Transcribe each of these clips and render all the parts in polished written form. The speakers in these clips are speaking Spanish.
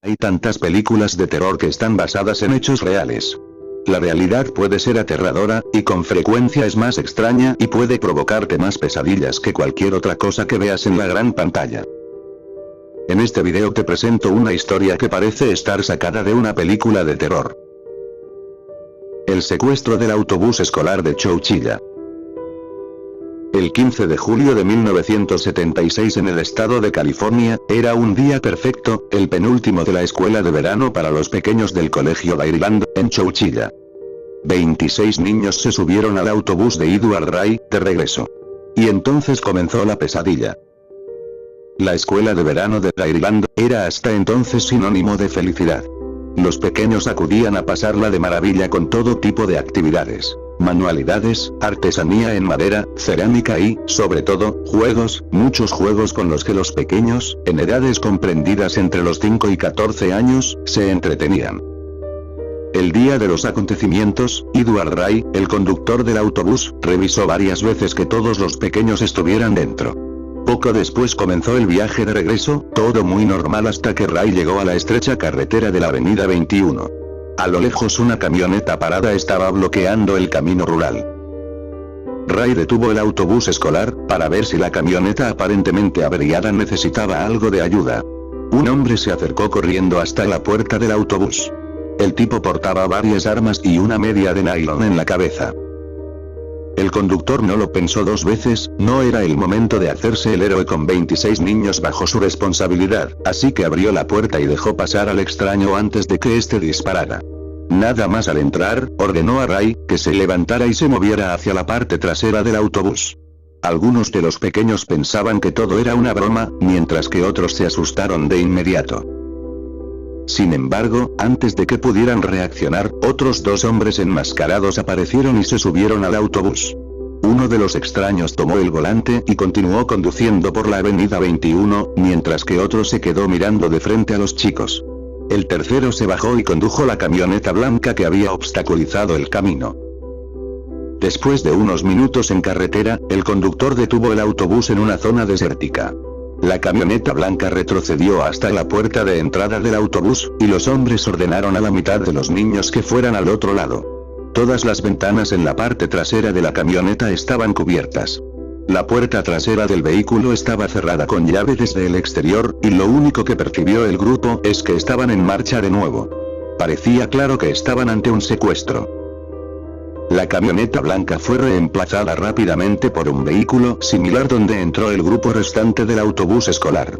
Hay tantas películas de terror que están basadas en hechos reales. La realidad puede ser aterradora, y con frecuencia es más extraña y puede provocarte más pesadillas que cualquier otra cosa que veas en la gran pantalla. En este video te presento una historia que parece estar sacada de una película de terror. El secuestro del autobús escolar de Chowchilla. El 15 de julio de 1976 en el estado de California, era un día perfecto, el penúltimo de la escuela de verano para los pequeños del colegio Dairyland, en Chowchilla. 26 niños se subieron al autobús de Edward Ray, de regreso. Y entonces comenzó la pesadilla. La escuela de verano de Dairyland era hasta entonces sinónimo de felicidad. Los pequeños acudían a pasarla de maravilla con todo tipo de actividades, manualidades, artesanía en madera, cerámica y, sobre todo, juegos, muchos juegos con los que los pequeños, en edades comprendidas entre los 5 y 14 años, se entretenían. El día de los acontecimientos, Edward Ray, el conductor del autobús, revisó varias veces que todos los pequeños estuvieran dentro. Poco después comenzó el viaje de regreso, todo muy normal hasta que Ray llegó a la estrecha carretera de la avenida 21. A lo lejos una camioneta parada estaba bloqueando el camino rural. Ray detuvo el autobús escolar, para ver si la camioneta aparentemente averiada necesitaba algo de ayuda. Un hombre se acercó corriendo hasta la puerta del autobús. El tipo portaba varias armas y una media de nylon en la cabeza. El conductor no lo pensó dos veces, no era el momento de hacerse el héroe con 26 niños bajo su responsabilidad, así que abrió la puerta y dejó pasar al extraño antes de que éste disparara. Nada más al entrar, ordenó a Ray, que se levantara y se moviera hacia la parte trasera del autobús. Algunos de los pequeños pensaban que todo era una broma, mientras que otros se asustaron de inmediato. Sin embargo, antes de que pudieran reaccionar, otros dos hombres enmascarados aparecieron y se subieron al autobús. Uno de los extraños tomó el volante y continuó conduciendo por la avenida 21, mientras que otro se quedó mirando de frente a los chicos. El tercero se bajó y condujo la camioneta blanca que había obstaculizado el camino. Después de unos minutos en carretera, el conductor detuvo el autobús en una zona desértica. La camioneta blanca retrocedió hasta la puerta de entrada del autobús, y los hombres ordenaron a la mitad de los niños que fueran al otro lado. Todas las ventanas en la parte trasera de la camioneta estaban cubiertas. La puerta trasera del vehículo estaba cerrada con llave desde el exterior, y lo único que percibió el grupo es que estaban en marcha de nuevo. Parecía claro que estaban ante un secuestro. La camioneta blanca fue reemplazada rápidamente por un vehículo similar donde entró el grupo restante del autobús escolar.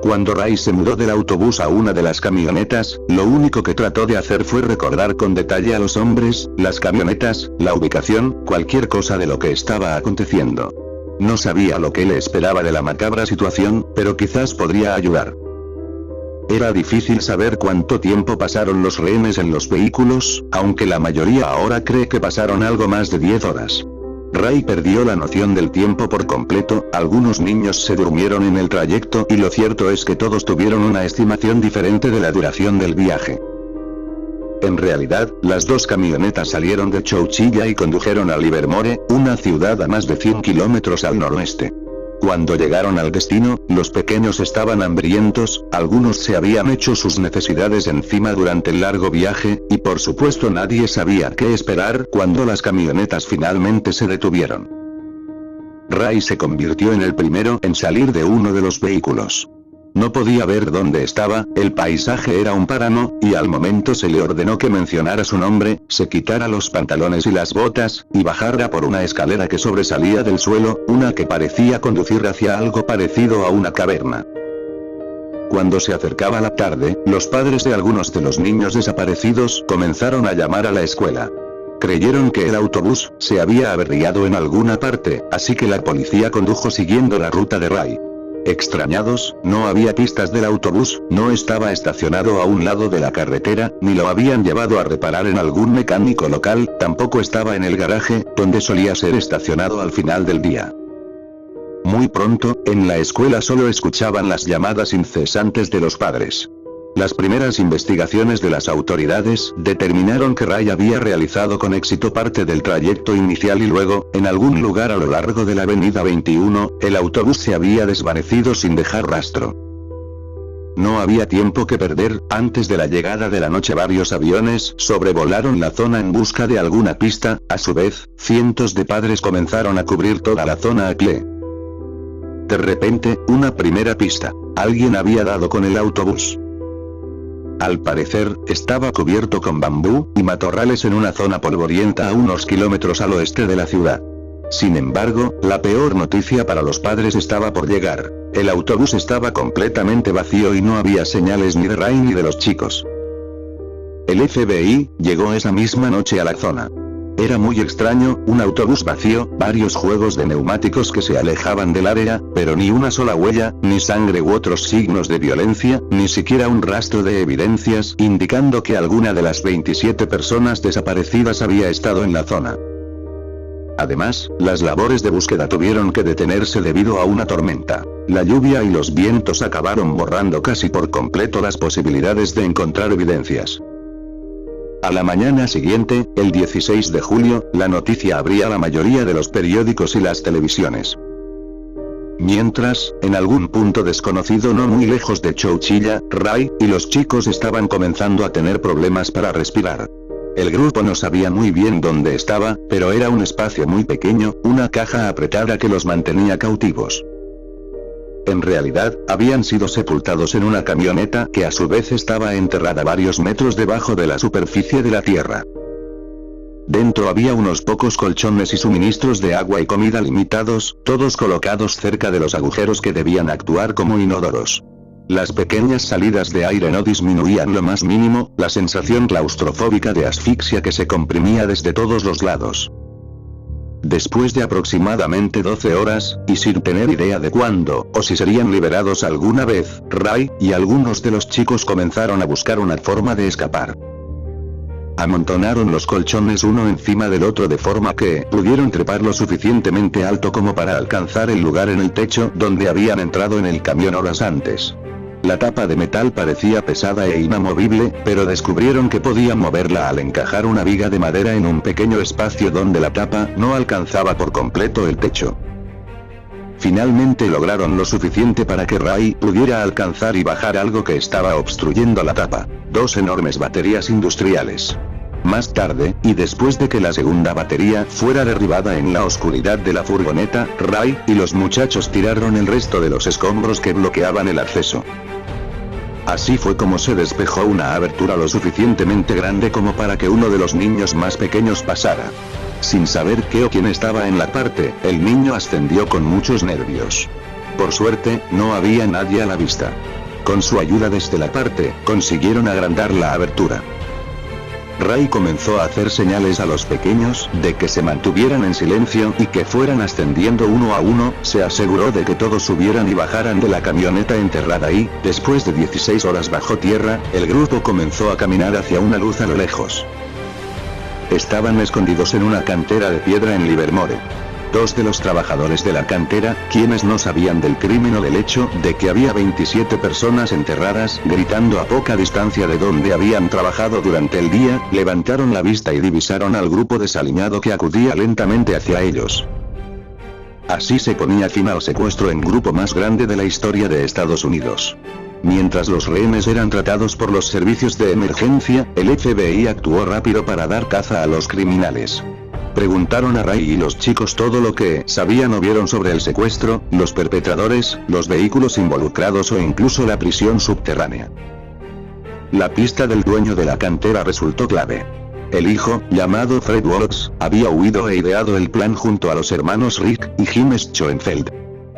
Cuando Ray se mudó del autobús a una de las camionetas, lo único que trató de hacer fue recordar con detalle a los hombres, las camionetas, la ubicación, cualquier cosa de lo que estaba aconteciendo. No sabía lo que le esperaba de la macabra situación, pero quizás podría ayudar. Era difícil saber cuánto tiempo pasaron los rehenes en los vehículos, aunque la mayoría ahora cree que pasaron algo más de 10 horas. Ray perdió la noción del tiempo por completo, algunos niños se durmieron en el trayecto y lo cierto es que todos tuvieron una estimación diferente de la duración del viaje. En realidad, las dos camionetas salieron de Chowchilla y condujeron a Livermore, una ciudad a más de 100 kilómetros al noroeste. Cuando llegaron al destino, los pequeños estaban hambrientos, algunos se habían hecho sus necesidades encima durante el largo viaje, y por supuesto nadie sabía qué esperar cuando las camionetas finalmente se detuvieron. Ray se convirtió en el primero en salir de uno de los vehículos. No podía ver dónde estaba, el paisaje era un páramo, y al momento se le ordenó que mencionara su nombre, se quitara los pantalones y las botas, y bajara por una escalera que sobresalía del suelo, una que parecía conducir hacia algo parecido a una caverna. Cuando se acercaba la tarde, los padres de algunos de los niños desaparecidos comenzaron a llamar a la escuela. Creyeron que el autobús se había averiado en alguna parte, así que la policía condujo siguiendo la ruta de Ray. Extrañados, no había pistas del autobús, no estaba estacionado a un lado de la carretera, ni lo habían llevado a reparar en algún mecánico local, tampoco estaba en el garaje, donde solía ser estacionado al final del día. Muy pronto, en la escuela solo escuchaban las llamadas incesantes de los padres. Las primeras investigaciones de las autoridades determinaron que Ray había realizado con éxito parte del trayecto inicial y luego, en algún lugar a lo largo de la avenida 21, el autobús se había desvanecido sin dejar rastro. No había tiempo que perder. Antes de la llegada de la noche varios aviones sobrevolaron la zona en busca de alguna pista. A su vez, cientos de padres comenzaron a cubrir toda la zona a pie. De repente, una primera pista. Alguien había dado con el autobús. Al parecer, estaba cubierto con bambú y matorrales en una zona polvorienta a unos kilómetros al oeste de la ciudad. Sin embargo, la peor noticia para los padres estaba por llegar. El autobús estaba completamente vacío y no había señales ni de Ray ni de los chicos. El FBI llegó esa misma noche a la zona. Era muy extraño, un autobús vacío, varios juegos de neumáticos que se alejaban del área, pero ni una sola huella, ni sangre u otros signos de violencia, ni siquiera un rastro de evidencias indicando que alguna de las 27 personas desaparecidas había estado en la zona. Además, las labores de búsqueda tuvieron que detenerse debido a una tormenta. La lluvia y los vientos acabaron borrando casi por completo las posibilidades de encontrar evidencias. A la mañana siguiente, el 16 de julio, la noticia abría la mayoría de los periódicos y las televisiones. Mientras, en algún punto desconocido no muy lejos de Chowchilla, Ray y los chicos estaban comenzando a tener problemas para respirar. El grupo no sabía muy bien dónde estaba, pero era un espacio muy pequeño, una caja apretada que los mantenía cautivos. En realidad, habían sido sepultados en una camioneta que a su vez estaba enterrada varios metros debajo de la superficie de la tierra. Dentro había unos pocos colchones y suministros de agua y comida limitados, todos colocados cerca de los agujeros que debían actuar como inodoros. Las pequeñas salidas de aire no disminuían lo más mínimo, la sensación claustrofóbica de asfixia que se comprimía desde todos los lados. Después de aproximadamente 12 horas, y sin tener idea de cuándo, o si serían liberados alguna vez, Ray y algunos de los chicos comenzaron a buscar una forma de escapar. Amontonaron los colchones uno encima del otro de forma que pudieron trepar lo suficientemente alto como para alcanzar el lugar en el techo donde habían entrado en el camión horas antes. La tapa de metal parecía pesada e inamovible, pero descubrieron que podían moverla al encajar una viga de madera en un pequeño espacio donde la tapa no alcanzaba por completo el techo. Finalmente lograron lo suficiente para que Ray pudiera alcanzar y bajar algo que estaba obstruyendo la tapa: dos enormes baterías industriales. Más tarde, y después de que la segunda batería fuera derribada en la oscuridad de la furgoneta, Ray y los muchachos tiraron el resto de los escombros que bloqueaban el acceso. Así fue como se despejó una abertura lo suficientemente grande como para que uno de los niños más pequeños pasara. Sin saber qué o quién estaba en la parte, el niño ascendió con muchos nervios. Por suerte, no había nadie a la vista. Con su ayuda desde la parte, consiguieron agrandar la abertura. Ray comenzó a hacer señales a los pequeños de que se mantuvieran en silencio y que fueran ascendiendo uno a uno. Se aseguró de que todos subieran y bajaran de la camioneta enterrada y, después de 16 horas bajo tierra, el grupo comenzó a caminar hacia una luz a lo lejos. Estaban escondidos en una cantera de piedra en Livermore. Dos de los trabajadores de la cantera, quienes no sabían del crimen o del hecho de que había 27 personas enterradas gritando a poca distancia de donde habían trabajado durante el día, levantaron la vista y divisaron al grupo desaliñado que acudía lentamente hacia ellos. Así se ponía fin al secuestro en grupo más grande de la historia de Estados Unidos. Mientras los rehenes eran tratados por los servicios de emergencia, el FBI actuó rápido para dar caza a los criminales. Preguntaron a Ray y los chicos todo lo que sabían o vieron sobre el secuestro, los perpetradores, los vehículos involucrados o incluso la prisión subterránea. La pista del dueño de la cantera resultó clave. El hijo, llamado Fred Watts, había huido e ideado el plan junto a los hermanos Rick y Jim Schoenfeld.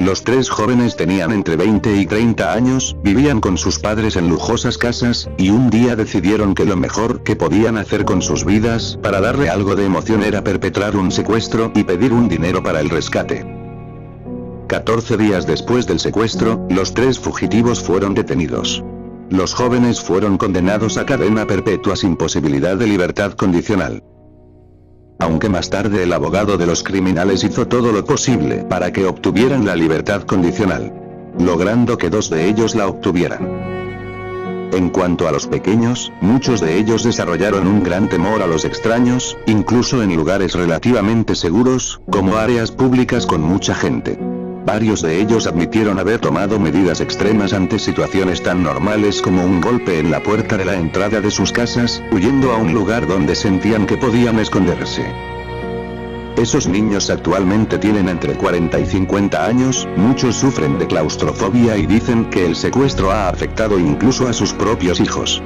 Los tres jóvenes tenían entre 20 y 30 años, vivían con sus padres en lujosas casas, y un día decidieron que lo mejor que podían hacer con sus vidas, para darle algo de emoción, era perpetrar un secuestro y pedir un dinero para el rescate. 14 días después del secuestro, los tres fugitivos fueron detenidos. Los jóvenes fueron condenados a cadena perpetua sin posibilidad de libertad condicional. Aunque más tarde el abogado de los criminales hizo todo lo posible para que obtuvieran la libertad condicional, logrando que 2 de ellos la obtuvieran. En cuanto a los pequeños, muchos de ellos desarrollaron un gran temor a los extraños, incluso en lugares relativamente seguros, como áreas públicas con mucha gente. Varios de ellos admitieron haber tomado medidas extremas ante situaciones tan normales como un golpe en la puerta de la entrada de sus casas, huyendo a un lugar donde sentían que podían esconderse. Esos niños actualmente tienen entre 40 y 50 años, muchos sufren de claustrofobia y dicen que el secuestro ha afectado incluso a sus propios hijos.